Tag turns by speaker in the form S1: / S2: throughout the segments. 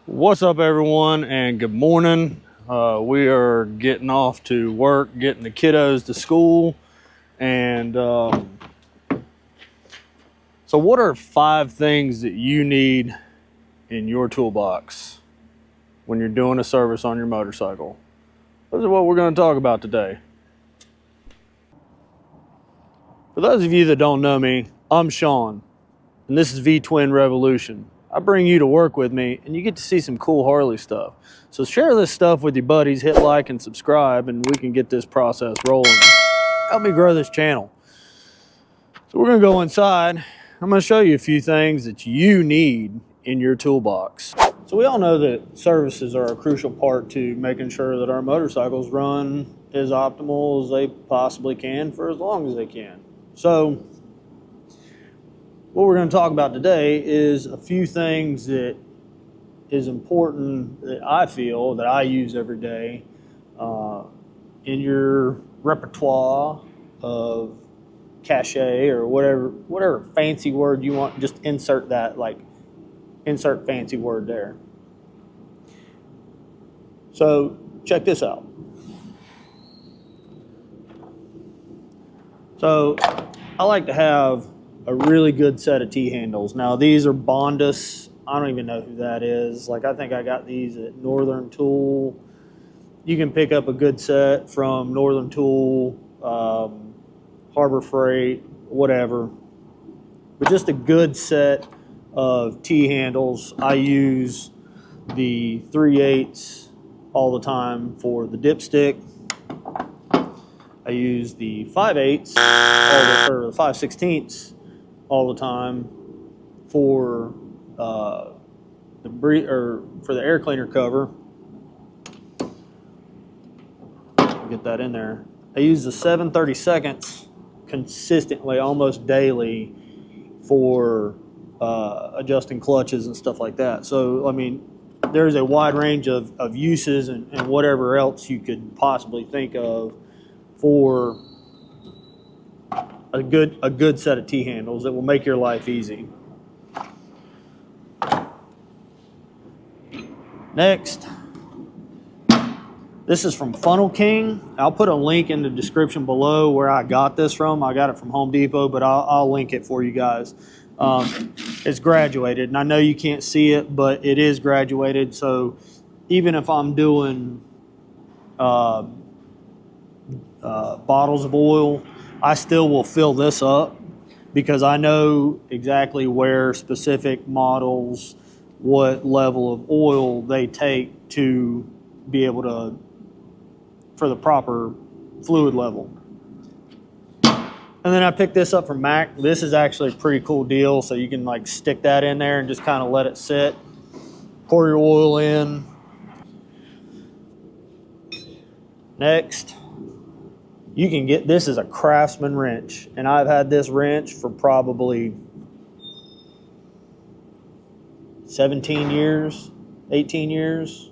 S1: What's up, everyone, and good morning. We are getting off to work, getting the kiddos to school, and so what are 5 things that you need in your toolbox when you're doing a service on your motorcycle? Those are what we're going to talk about today. For those of you that don't know me, I'm Sean, and this is V-Twin Revolution. I bring you to work with me, and you get to see some cool Harley stuff. So share this stuff with your buddies, hit like and subscribe, and we can get this process rolling. Help me grow this channel. So we're gonna go inside. I'm gonna show you a few things that you need in your toolbox. So we all know that services are a crucial part to making sure that our motorcycles run as optimal as they possibly can for as long as they can. So what we're going to talk about today is a few things that is important that I feel that I use every day in your repertoire of cachet or whatever fancy word you want. Just insert that, like insert fancy word there. So check this out. So I like to have a really good set of T-handles. Now these are Bondus. I don't even know who that is. Like, I think I got these at Northern Tool. You can pick up a good set from Northern Tool, Harbor Freight, whatever. But just a good set of T-handles. I use the 3/8 all the time for the dipstick. I use the 5/8 or the 5/16 all the time for the air cleaner cover. Get that in there. I use the 7/32 consistently, almost daily, for adjusting clutches and stuff like that. So I mean, there's a wide range of uses and whatever else you could possibly think of for a good set of T-handles that will make your life easy. Next, this is from Funnel King. I'll put a link in the description below where I got this from. I got it from Home Depot, but I'll link it for you guys. It's graduated, and I know you can't see it, but it is graduated. So even if I'm doing bottles of oil, I still will fill this up because I know exactly where specific models, what level of oil they take to be able to, for the proper fluid level. And then I picked this up from Mac. This is actually a pretty cool deal. So you can like stick that in there and just kind of let it sit. Pour your oil in. Next, you can get, this is a Craftsman wrench, and I've had this wrench for probably 17 years, 18 years.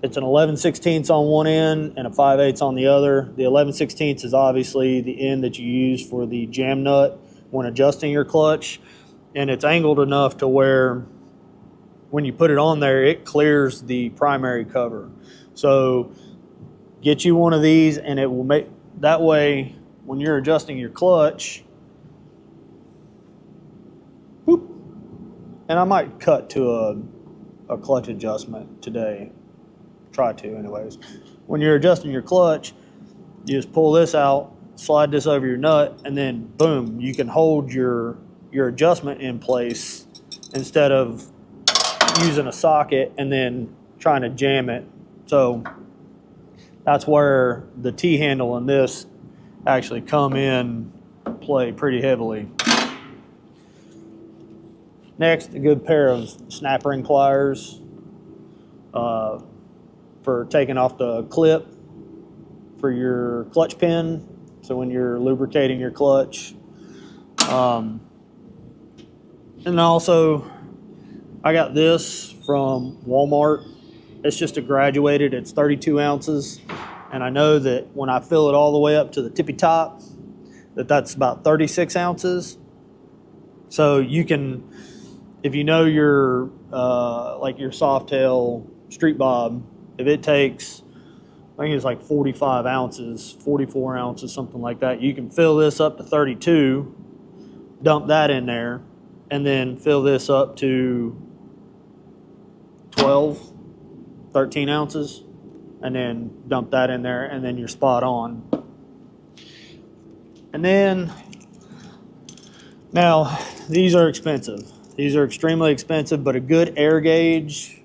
S1: It's an 11/16 on one end and a 5/8 on the other. The 11/16 is obviously the end that you use for the jam nut when adjusting your clutch, and it's angled enough to where when you put it on there, it clears the primary cover. So get you one of these, and it will make, that way when you're adjusting your clutch, whoop, and I might cut to a clutch adjustment today, try to anyways. When you're adjusting your clutch, you just pull this out, slide this over your nut, and then boom, you can hold your adjustment in place instead of using a socket and then trying to jam it. So that's where the T-handle and this actually come in play pretty heavily. Next, a good pair of snap ring pliers for taking off the clip for your clutch pin. So when you're lubricating your clutch. And also, I got this from Walmart. It's just a graduated, it's 32 ounces. And I know that when I fill it all the way up to the tippy top, that's about 36 ounces. So you can if you know your like your Softail Street Bob, if it takes, I think it's like 45 ounces, 44 ounces, something like that, you can fill this up to 32, dump that in there, and then fill this up to 12, 13 ounces, and then dump that in there, and then you're spot on. And then, now, these are expensive. These are extremely expensive, but a good air gauge,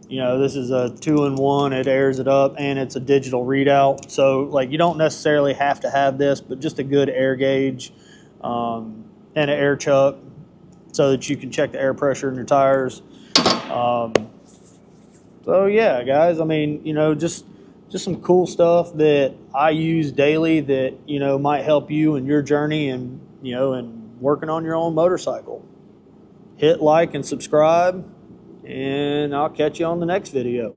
S1: you know, this is a 2-in-1, it airs it up, and it's a digital readout. So, like, you don't necessarily have to have this, but just a good air gauge and an air chuck so that you can check the air pressure in your tires. So, yeah, guys, I mean, you know, just some cool stuff that I use daily that, you know, might help you in your journey and, you know, and working on your own motorcycle. Hit like and subscribe, and I'll catch you on the next video.